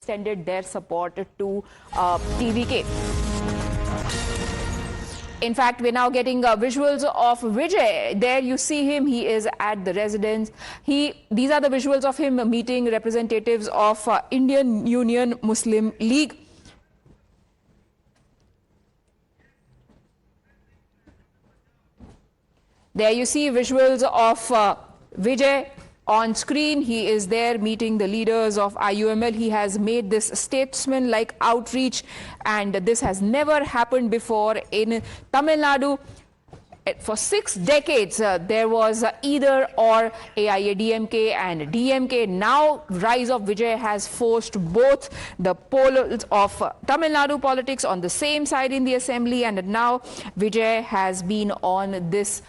extended their support to TVK. In fact, we're now getting visuals of Vijay. There you see him. He is at the residence. These are the visuals of him meeting representatives of Indian Union Muslim League. There you see visuals of Vijay on screen. He is there meeting the leaders of IUML. He has made this statesman-like outreach, and this has never happened before in Tamil Nadu. For 6 decades, there was either or aiadmk and DMK. Now, rise of Vijay has forced both the poles of Tamil Nadu politics on the same side in the assembly, and now Vijay has been on this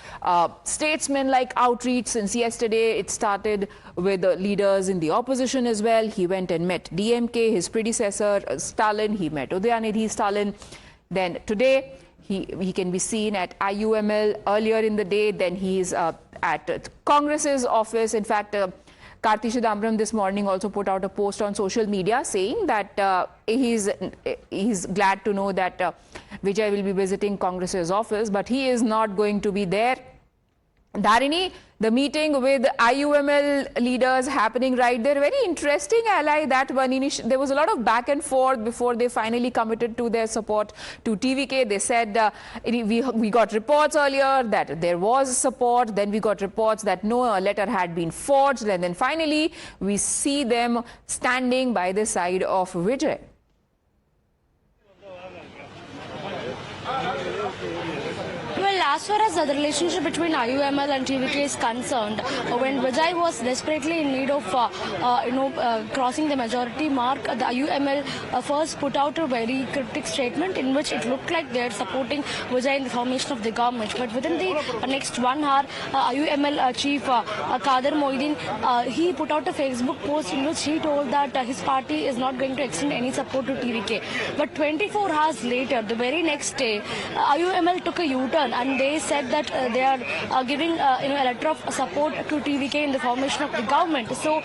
statesman-like outreach since yesterday. It started with the leaders in the opposition as well. He went and met DMK, his predecessor Stalin. He met Udayanidhi Stalin. Then today, he can be seen at IUML earlier in the day. Then he's at Congress's office. In fact, Karthi Chidambaram this morning also put out a post on social media saying that he's glad to know that Vijay will be visiting Congress's office, but he is not going to be there. Dharini, the meeting with IUML leaders happening right there, very interesting ally that one. There was a lot of back and forth before they finally committed to their support to TVK. They said we got reports earlier that there was support. Then we got reports that no letter had been forged. And then finally, we see them standing by the side of Vijay. As far as the relationship between IUML and TVK is concerned, when Vijay was desperately in need of, crossing the majority mark, the IUML first put out a very cryptic statement in which it looked like they are supporting Vijay in the formation of the government. But within the next 1 hour, IUML chief Kader Moideen, he put out a Facebook post in which he told that his party is not going to extend any support to TVK. But 24 hours later, the very next day, IUML took a U-turn and they said that they are giving a letter of support to TVK in the formation of the government. So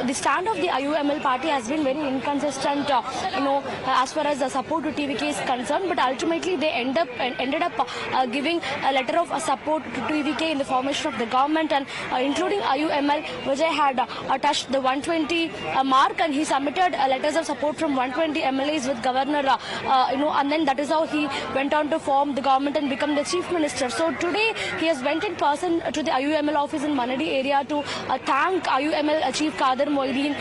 the stand of the IUML party has been very inconsistent, as far as the support to TVK is concerned. But ultimately, they ended up giving a letter of support to TVK in the formation of the government, and including IUML, Vijay had touched the 120 mark, and he submitted letters of support from 120 MLAs with governor, and then that is how he went on to form the government and become the chief minister. So today he has went in person to the IUML office in Manadi area to thank IUML chief Kader Moideen,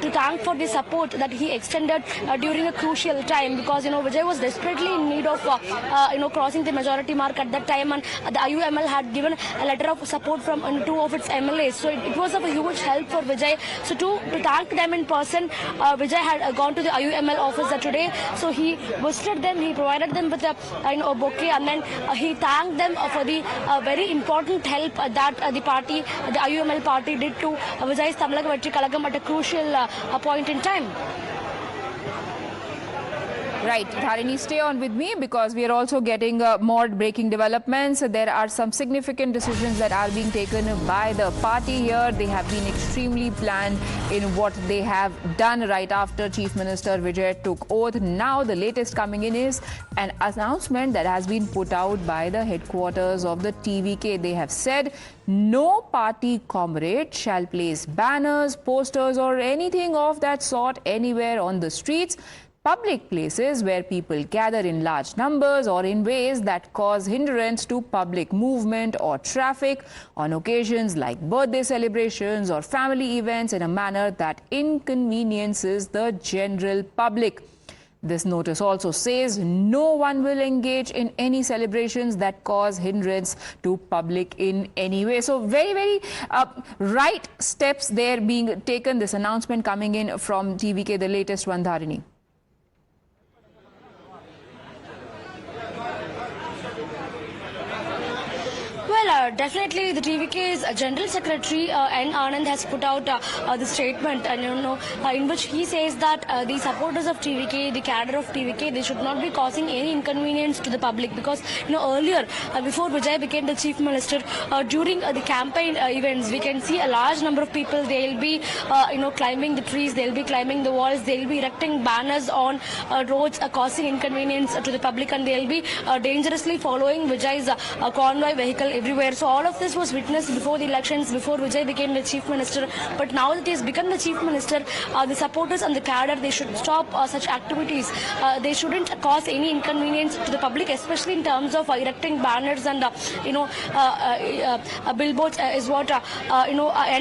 to thank for the support that he extended during a crucial time, because Vijay was desperately in need of crossing the majority mark at that time, and the IUML had given a letter of support from 2 of its MLAs. So it was of a huge help for Vijay. So to thank them in person, Vijay had gone to the IUML office today. So he visited them, he provided them with a bouquet, and then he thanked them for the very important help that the IUML party did to Vijay's Tamil Nadu at a crucial point in time. Right, Dharini, stay on with me because we are also getting more breaking developments. There are some significant decisions that are being taken by the party here. They have been extremely planned in what they have done right after Chief Minister Vijay took oath. Now the latest coming in is an announcement that has been put out by the headquarters of the TVK. They have said no party comrade shall place banners, posters or anything of that sort anywhere on the streets, public places where people gather in large numbers, or in ways that cause hindrance to public movement or traffic on occasions like birthday celebrations or family events in a manner that inconveniences the general public. This notice also says no one will engage in any celebrations that cause hindrance to public in any way. So very, very right steps there being taken. This announcement coming in from TVK, the latest one, Dharini. Definitely, the TVK's General Secretary N. Anand has put out the statement, and in which he says that the supporters of TVK, the cadre of TVK, they should not be causing any inconvenience to the public, because earlier, before Vijay became the chief minister, during the campaign events, we can see a large number of people. They'll be climbing the trees, they'll be climbing the walls, they'll be erecting banners on roads, causing inconvenience to the public, and they'll be dangerously following Vijay's convoy vehicle everywhere. So all of this was witnessed before the elections, before Vijay became the chief minister. But now that he has become the chief minister, the supporters and the cadre, they should stop such activities. They shouldn't cause any inconvenience to the public, especially in terms of erecting banners and billboards is what N.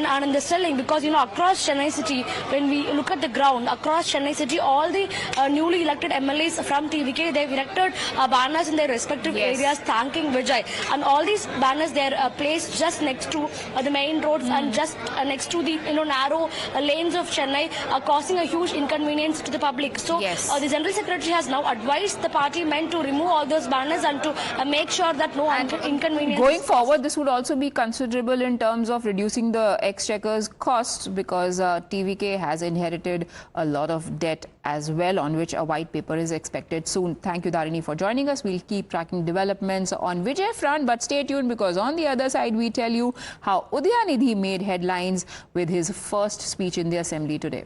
Anand is telling, because across Chennai city, when we look at the ground across Chennai city, all the newly elected MLAs from TVK, they've erected banners in their respective areas thanking Vijay, and all these banners, they're placed just next to the main roads and just next to the narrow lanes of Chennai, causing a huge inconvenience to the public. So the General Secretary has now advised the party men to remove all those banners and to make sure that no inconvenience. Going forward, this would also be considerable in terms of reducing the exchequer's costs, because TVK has inherited a lot of debt as well, on which a white paper is expected soon. Thank you, Dharini, for joining us. We'll keep tracking developments on Vijay front, but stay tuned, because on the other side, we tell you how Udayanithi made headlines with his first speech in the assembly today.